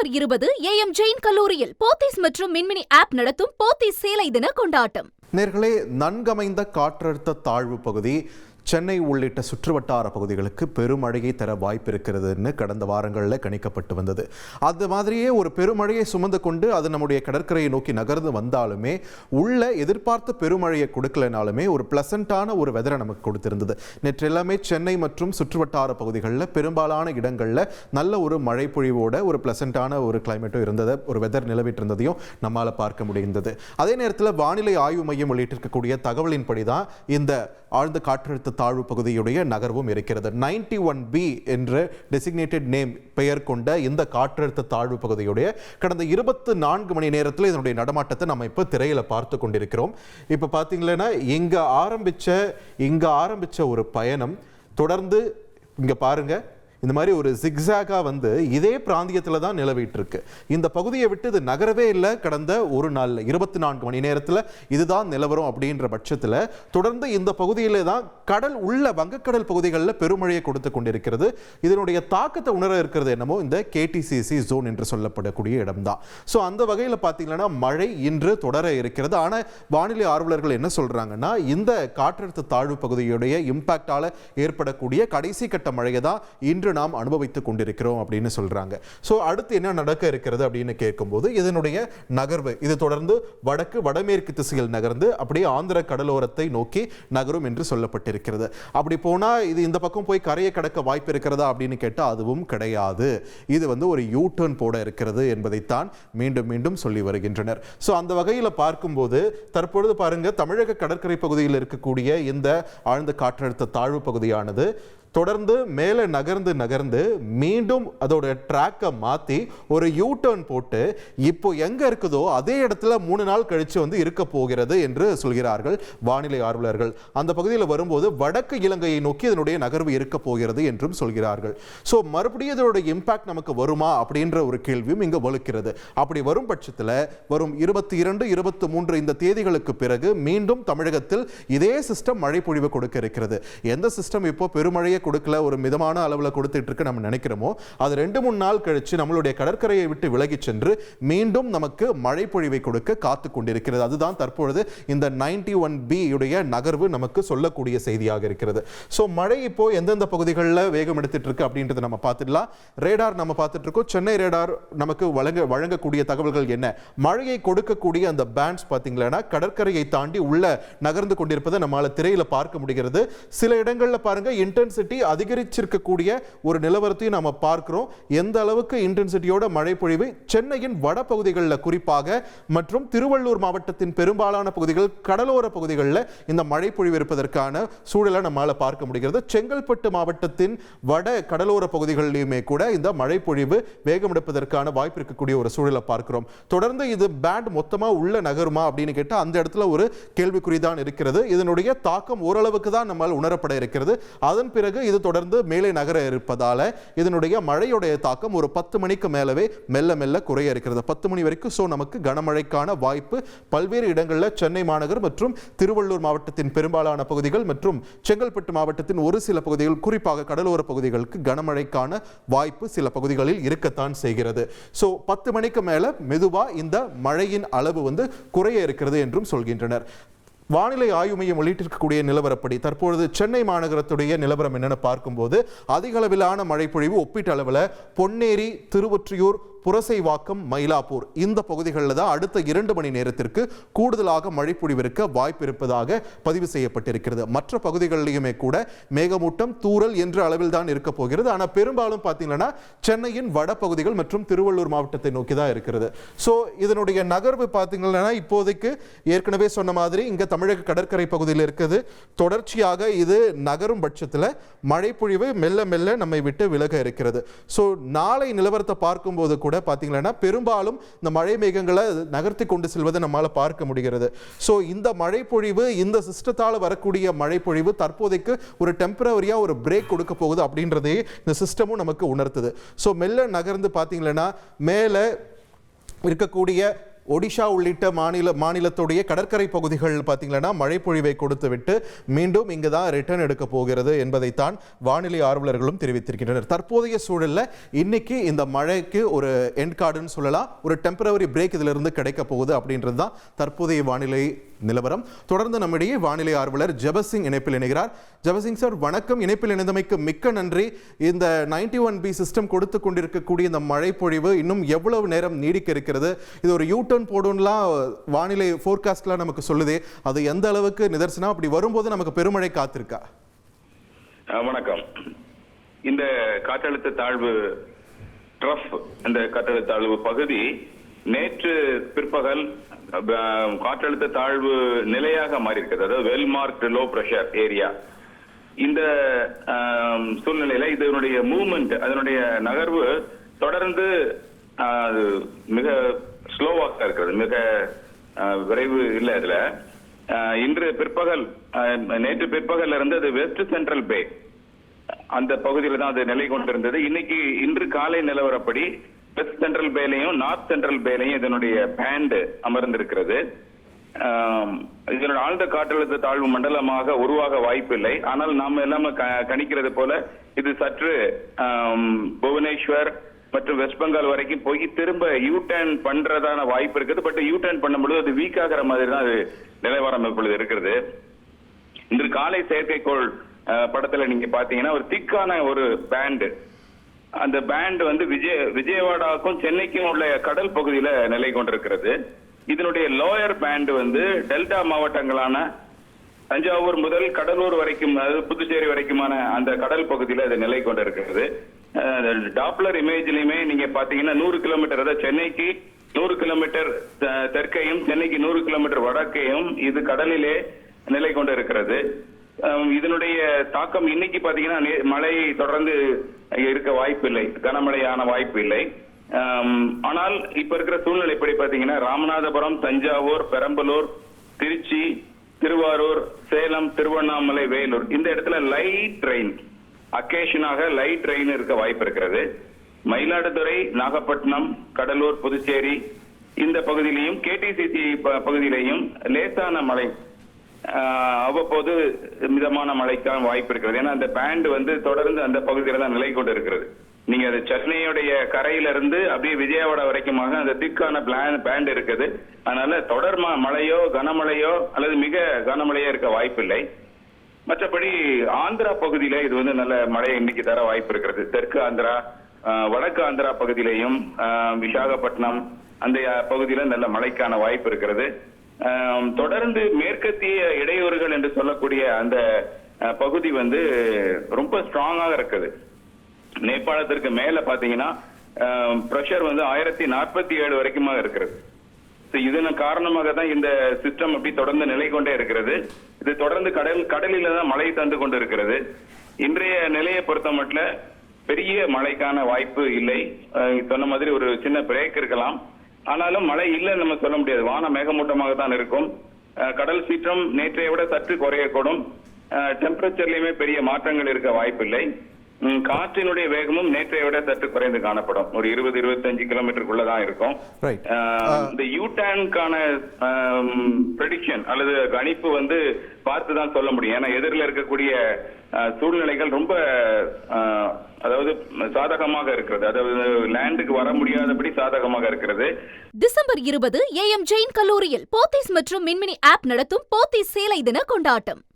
December 20 AM Jain கல்லூரியில் போத்தீஸ் மற்றும் மின்மினி app நடத்தும் போத்தீஸ் சேலை தின கொண்டாட்டம். நேர்களே, நன்கமைந்த காற்றழுத்த தாழ்வு பகுதி சென்னை உள்ளிட்ட சுற்றுவட்டார பகுதிகளுக்கு பெருமழையை தர வாய்ப்பு இருக்கிறதுன்னு கடந்த வாரங்களில் கணிக்கப்பட்டு வந்தது. அது மாதிரியே ஒரு பெருமழையை சுமந்து கொண்டு அது நம்முடைய கடற்கரையை நோக்கி நகர்ந்து வந்தாலுமே உள்ள எதிர்பார்த்த பெருமழையை கொடுக்கலனாலுமே ஒரு பிளசண்டான ஒரு வெதரை நமக்கு கொடுத்திருந்தது. நேற்று எல்லாமே சென்னை மற்றும் சுற்றுவட்டார பகுதிகளில் பெரும்பாலான இடங்களில் நல்ல ஒரு மழை பொழிவோட ஒரு பிளசண்டான ஒரு கிளைமேட்டும் இருந்தது, ஒரு வெதர் நிலவிட்டு இருந்ததையும் நம்மால் பார்க்க முடிந்தது. அதே நேரத்தில் வானிலை ஆய்வு மையம் வெளியிட்டிருக்கக்கூடிய தகவலின்படி தான் இந்த ஆழ்ந்த காற்றழுத்த தாழ்வு பகுதியுடைய நகர்வும் இருக்கிறது. 91B என்ற டெசிக்னேட்டட் நேம் பெயர் கொண்ட இந்த காற்றழுத்த தாழ்வு பகுதியுடைய கடந்த 24 மணி நேரத்தில் இதனுடைய நடமாட்டத்தை நம்ம இப்போ திரையில பார்த்து கொண்டிருக்கிறோம். இப்போ பார்த்தீங்கன்னா இங்க ஆரம்பிச்ச ஒரு பயணம் தொடர்ந்து இங்க பாருங்க, இந்த மாதிரி ஒரு ஜிக்ஸாகா வந்து இதே பிராந்தியத்தில் தான் நிலவிட்டு இருக்கு. இந்த பகுதியை விட்டு இது நகரவே இல்லை. கடந்த ஒரு நாள் 24 மணி நேரத்தில் இதுதான் நிலவரம் அப்படின்ற பட்சத்தில் தொடர்ந்து இந்த பகுதியிலே தான் கடல் உள்ள வங்கக்கடல் பகுதிகளில் பெருமழையை கொடுத்து கொண்டிருக்கிறது. இதனுடைய தாக்கத்தை உணர இருக்கிறது என்னமோ இந்த KTCC ஜோன் என்று சொல்லப்படக்கூடிய இடம்தான். ஸோ அந்த வகையில் பார்த்தீங்கன்னா மழை இன்று தொடர இருக்கிறது. ஆனால் வானிலை ஆர்வலர்கள் என்ன சொல்றாங்கன்னா, இந்த காற்றழுத்த தாழ்வு பகுதியுடைய இம்பாக்டால ஏற்படக்கூடிய கடைசி கட்ட மழையை தான் இன்று நாம் அனுபவித்துக் கொண்டிருக்கிறோம் அப்படின்னு சொல்றாங்க. சோ அடுத்து என்ன நடக்க இருக்கிறது அப்படின்னு கேட்கும்போது இதனுடைய நகர்வு இது தொடர்ந்து வடமேற்கு திசையில் நகர்ந்து அப்படியே ஆந்திர கடலோரத்தை நோக்கி நகரும் என்று சொல்லப்பட்டிருக்கிறது. அப்படி போனா இது இந்த பக்கம் போய் கரையை கடக்க வாய்ப்பு இருக்கிறதா அப்படின்னு கேட்டா அதுவும் கிடையாது. இது வந்து ஒரு யூ டர்ன் போட இருக்கிறது என்பதைத்தான் மீண்டும் மீண்டும் சொல்லி வருகின்றனர். சோ அந்த வகையில் பார்க்கும்போது தற்பொழுது பாருங்க, தமிழக கடற்கரை பகுதியில் இருக்கக்கூடிய இந்த ஆழ்ந்த காற்றழுத்த தாழ்வு பகுதியானது தொடர்ந்து மேலே நகர்ந்து மீண்டும் அதோட ட்ராக்கை மாற்றி ஒரு யூ டர்ன் போட்டு இப்போ எங்கே இருக்குதோ அதே இடத்துல 3 நாள் கழித்து வந்து இருக்க போகிறது என்று சொல்கிறார்கள் வானிலை ஆர்வலர்கள். அந்த பகுதியில் வரும்போது வடக்கு இலங்கையை நோக்கி இதனுடைய நகர்வு இருக்க போகிறது என்றும் சொல்கிறார்கள். ஸோ மறுபடியும் இதனுடைய இம்பாக்ட் நமக்கு வருமா அப்படின்ற ஒரு கேள்வியும் இங்கே வலுக்கிறது. அப்படி வரும் பட்சத்தில் வரும் 22, 23 இந்த தேதிகளுக்கு பிறகு மீண்டும் தமிழகத்தில் இதே சிஸ்டம் மழை பொழிவு கொடுக்க இருக்கிறது. எந்த சிஸ்டம் இப்போ பெருமழையை கொடுக்கல, ஒரு மிதமான அளவில் கொடுத்துட்டு இருக்கு நம்ம நினைக்கிறோமோ அது 2-3 நாள் கழிச்சு நம்மளுடைய கடற்கரையை விட்டு விலகி சென்று மீண்டும் நமக்கு மழை பொழிவை கொடுக்க காத்து கொண்டிருக்கிறது. அதுதான் தற்பொழுது இந்த 91B உடைய நகர்வு நமக்கு சொல்லக்கூடிய செய்தியாக இருக்கிறது. ஸோ மழை இப்போ எந்தெந்த பகுதிகளில் வேகம் எடுத்துட்டு இருக்கு அப்படின்றத நம்ம பார்த்துடலாம். ரேடார் நம்ம பார்த்துட்டு இருக்கோம். சென்னை ரேடார் நமக்கு வழங்கக்கூடிய தகவல்கள் என்ன? மழையை கொடுக்கக்கூடிய அந்த பேண்ட்ஸ் பார்த்தீங்கன்னா கடற்கரையை தாண்டி உள்ள நகர்ந்து கொண்டிருப்பதை நம்மளால திரையில பார்க்க முடிகிறது. சில இடங்களில் பாருங்க இன்டென்சிட்டி அதிகரிச்சிருக்கக்கூடிய ஒரு நிலவரத்தையும் நாம பார்க்கிறோம். எந்த அளவுக்கு இன்டென்சிட்டியோட மழை பொழிவு சென்னையின் வட பகுதிகளில் குறிப்பாக மற்றும் திருவள்ளூர் மாவட்டத்தின் பெரும்பாலான பகுதிகள் கடலோர பகுதிகளில் இந்த மழை பொழிவு இருப்பதற்கான சூழலை நம்மால பார்க்க முடிகிறது. செங்கல்பட்டு மாவட்டத்தின் வட கடலோர பகுதிகளிலுமே கூட இந்த மழை பொழிவு வேகம் எடுப்பதற்கான வாய்ப்பு இருக்கக்கூடிய ஒரு சூழலை பார்க்கிறோம். தொடர்ந்து இது பேண்ட் மொத்தமா உள்ள நகருமா அப்படின்னு கேட்டா அந்த இடத்துல ஒரு கேள்விக்குறிதான் இருக்கிறது. இதனுடைய தாக்கம் ஓரளவுக்கு தான் நம்மால் உணரப்பட இருக்கிறது. அதன் பிறகு இது தொடர்ந்து மேலே நகர இருப்பதால இதனுடைய மழையுடைய தாக்கம் ஒரு 10 மணிக்கு மேலவே மெல்ல மெல்ல குறைய இருக்கிறது. 10 மணி வரைக்கும் சோ நமக்கு கனமழைக்கான வாய்ப்பு பல்வேறு இடங்களில் சென்னை மாநகர் மற்றும் திருவள்ளூர் மாவட்டத்தின் பெரும்பாலான பகுதிகள் மற்றும் செங்கல்பட்டு மாவட்டத்தின் ஒரு சில பகுதிகள் குறிப்பாக கடலோர பகுதிகளுக்கு கனமழைக்கான வாய்ப்பு சில பகுதிகளில் இருக்கத்தான் செய்கிறது. சோ 10 மணிக்கு மேல மெதுவா இந்த மழையின் அளவு வந்து குறைய இருக்கிறது என்றும் சொல்கின்றனர். வானிலை ஆய்வு மையம் வெளியிட்டிருக்கக்கூடிய நிலவரப்படி தற்பொழுது சென்னை மாநகரத்துடைய நிலவரம் என்னன்னு பார்க்கும்போது அதிக அளவிலான மழை பொழிவு ஒப்பீட்டு அளவில் பொன்னேரி, திருவொற்றியூர், புரசைவாக்கம், மயிலாப்பூர் இந்த பகுதிகளில் தான் அடுத்த 2 மணி நேரத்திற்கு கூடுதலாக மழை பொழிவிருக்க வாய்ப்பு இருப்பதாக பதிவு செய்யப்பட்டிருக்கிறது. மற்ற பகுதிகளிலுமே கூட மேகமூட்டம் தூறல் என்ற அளவில் தான் இருக்க போகிறது. ஆனால் பெரும்பாலும் பார்த்தீங்கன்னா சென்னையின் வட பகுதிகள் மற்றும் திருவள்ளூர் மாவட்டத்தை நோக்கி தான் இருக்கிறது. ஸோ இதனுடைய நகர்வு பார்த்தீங்கன்னா இப்போதைக்கு ஏற்கனவே சொன்ன மாதிரி இங்கே தமிழக கடற்கரை பகுதியில் இருக்குது. தொடர்ச்சியாக இது நகரும் பட்சத்தில் மழை பொழிவு மெல்ல மெல்ல நம்மை விட்டு விலக இருக்கிறது. ஸோ நாளை நிலவரத்தை பார்க்கும்போது கூட பாத்தீங்கன்னா பெரும்பாலும் இந்த மழை மேகங்களை நகர்த்தி கொண்டு செல்வதை நம்மால பார்க்க முடிகிறது. சோ இந்த மழை பொழிவு இந்த சிஸ்டத்தால வரக்கூடிய மழை பொழிவு தற்போதைக்கு ஒரு டெம்பரரியா ஒரு பிரேக் கொடுக்க போகுது அப்படின்றதே இந்த சிஸ்டமும் நமக்கு உணர்த்துது. சோ மெல்ல நகர்ந்து பாத்தீங்கன்னா மேல இருக்கக்கூடிய ஒடிஷா உள்ளிட்ட மாநிலத்துடைய கடற்கரை பகுதிகள் பார்த்தீங்கன்னா மழை பொழிவை கொடுத்துவிட்டு மீண்டும் இங்கு தான் ரிட்டர்ன் எடுக்க போகிறது என்பதைத்தான் வானிலை ஆர்வலர்களும் தெரிவித்திருக்கின்றனர். தற்போதைய சூழல்ல இன்னைக்கு இந்த மழைக்கு ஒரு எண்ட் கார்டுன்னு சொல்லலாம், ஒரு டெம்பரவரி பிரேக் இதிலிருந்து கிடைக்க போகுது அப்படின்றது தான் தற்போதைய வானிலை நிலவரம். தொடர்ந்து நம்மிடையே வானிலை ஆர்வலர் ஜெபசிங் இணைப்பில் இணைகிறார். ஜெபசிங் சார் வணக்கம், இணைப்பில் இணைந்தமைக்கு மிக்க நன்றி. இந்த 91B சிஸ்டம் கொடுத்து கொண்டிருக்கக்கூடிய இந்த மழை பொழிவு இன்னும் எவ்வளவு நேரம் நீடிக்க இருக்கிறது? இது ஒரு யூட்டர்ன் போடும்லாம் வானிலை ஃபோர்காஸ்ட்லாம் நமக்கு சொல்லுதே, அது எந்த அளவுக்கு நிதர்சனம்? அப்படி வரும்போது நமக்கு பெருமழை காத்திருக்கா? வணக்கம். இந்த காற்றழுத்த தாழ்வு ட்ரஃப், இந்த காற்றழுத்த தாழ்வு பகுதி நேற்று பிற்பகல் காற்றழுத்த தாழ்வு நிலையாக மாறி இருக்கிறது. அதாவது well marked low pressure area. இந்த சூழ்நிலையில இதனுடைய மூவ்மெண்ட், அதனுடைய நகர்வு தொடர்ந்து மிக ஸ்லோவாக இருக்கிறது, மிக விரைவு இல்லை. அதுல இன்று பிற்பகல், நேற்று பிற்பகல் இருந்து அது வெஸ்ட் சென்ட்ரல் பே அந்த பகுதியில் தான் அது நிலை கொண்டிருந்தது. இன்று காலை நிலவரப்படி வெஸ்ட் சென்ட்ரல் பேலையும் நார்த் சென்ட்ரல் பேலையும் இதனுடைய பேண்ட் அமர்ந்திருக்கிறது. இதனுடைய ஆழ்ந்த காற்றழுத்த தாழ்வு மண்டலமாக உருவாக வாய்ப்பில்லை. ஆனால் நாம எல்லாமே கணிக்கிறது போல இது சற்று புவனேஸ்வர் மற்றும் வெஸ்ட் பெங்கால் வரைக்கும் போய் திரும்ப யூ டர்ன் பண்றதான வாய்ப்பு இருக்குது. பட் யூ டர்ன் பண்ணும்போது அது வீக் ஆகிற மாதிரி தான் அது நிலவரம் இப்பொழுது இருக்கிறது. இன்று காலை செயற்கைக்கோள் படத்துல நீங்க பாத்தீங்கன்னா ஒரு திக்கான ஒரு பேண்ட், அந்த பேண்ட் வந்து விஜயவாடாவுக்கும் சென்னைக்கும் உள்ள கடல் பகுதியில நிலை கொண்டிருக்கிறது. இதனுடைய லோயர் பேண்ட் வந்து டெல்டா மாவட்டங்களான தஞ்சாவூர் முதல் கடலூர் வரைக்கும், அதாவது புதுச்சேரி வரைக்குமான அந்த கடல் பகுதியில அது நிலை கொண்டிருக்கிறது. டாப்லர் இமேஜ்லயுமே நீங்க பாத்தீங்கன்னா 100 கிலோமீட்டர், அதாவது சென்னைக்கு 100 கிலோமீட்டர் தெற்கையும் சென்னைக்கு 100 கிலோமீட்டர் வடக்கையும் இது கடலிலே நிலை கொண்டிருக்கிறது. இதனுடைய தாக்கம் இன்னைக்கு பாத்தீங்கன்னா மழை தொடர்ந்து இருக்க வாய்ப்பு இல்லை, கனமழையான வாய்ப்பு இல்லை. ஆனால் இப்ப இருக்கிற சூழ்நிலைப்படி பாத்தீங்கன்னா ராமநாதபுரம், தஞ்சாவூர், பெரம்பலூர், திருச்சி, திருவாரூர், சேலம், திருவண்ணாமலை, வேலூர் இந்த இடத்துல லைட் ரெயின், அக்கேஷனாக லைட் ரெயின் இருக்க வாய்ப்பு இருக்கிறது. மயிலாடுதுறை, நாகப்பட்டினம், கடலூர், புதுச்சேரி இந்த பகுதியிலையும் கேடிசிசி பகுதியிலையும் லேசான மழை, அவ்வப்போது மிதமான மழைக்கான வாய்ப்பு இருக்கிறது. ஏன்னா அந்த பேண்ட் வந்து தொடர்ந்து அந்த பகுதியில தான் நிலை கொண்டு இருக்கிறது. நீங்க அது சென்னையுடைய கரையில இருந்து அப்படியே விஜயவாடா வரைக்குமாக அந்த திக்கான பேண்ட் இருக்குது. அதனால தொடர் மழையோ கனமழையோ அல்லது மிக கனமழையோ இருக்க வாய்ப்பு இல்லை. மற்றபடி ஆந்திரா பகுதியில இது வந்து நல்ல மழையை இன்னைக்கு தர வாய்ப்பு இருக்கிறது. தெற்கு ஆந்திரா, வடக்கு ஆந்திரா பகுதியிலையும் விசாகப்பட்டினம் அந்த பகுதியில நல்ல மழைக்கான வாய்ப்பு இருக்கிறது. தொடர்ந்து மேற்கத்திய இடையூறுகள் என்று சொல்லக்கூடிய அந்த பகுதி வந்து ரொம்ப ஸ்ட்ராங்காக இருக்குது. நேபாளத்திற்கு மேல பாத்தீங்கன்னா பிரஷர் வந்து 1047 வரைக்குமா இருக்கிறது. இதன் காரணமாக தான் இந்த சிஸ்டம் அப்படி தொடர்ந்து நிலை கொண்டே இருக்கிறது. இது தொடர்ந்து கடலில தான் மழை தந்து கொண்டு இருக்கிறது. இன்றைய நிலையை பொறுத்த மட்டும் பெரிய மழைக்கான வாய்ப்பு இல்லை. சொன்ன மாதிரி ஒரு சின்ன பிரேக் இருக்கலாம், ஆனாலும் மழை இல்லைன்னு நம்ம சொல்ல முடியாது. வானம் மேகமூட்டமாக தான் இருக்கும். கடல் சீற்றம் நேற்றைய விட சற்று குறையக்கூடும். டெம்பரேச்சர்லயுமே பெரிய மாற்றங்கள் இருக்க வாய்ப்பில்லை. காற்றினுடைய வேகமும் நேற்றைய விட சற்று குறைந்து காணப்படும். ஒரு 20-25 கிலோமீட்டருக்குள்ளதான் இருக்கும். இந்த யூடர்னுக்கான ப்ரெடிக்ஷன் அல்லது கணிப்பு வந்து பார்த்துதான் சொல்ல முடியும். ஏன்னா எதிரில் இருக்கக்கூடிய சூழ்நிலைகள் ரொம்ப அதாவது சாதகமாக இருக்கிறது. அதாவது லேண்டுக்கு வர முடியாதபடி சாதகமாக இருக்கிறது. டிசம்பர் 20 AM ஜெயின் கல்லூரியில் போத்தீஸ் மற்றும் மின்மினி ஆப் நடத்தும் போத்தீஸ் சேலை தின கொண்டாட்டம்.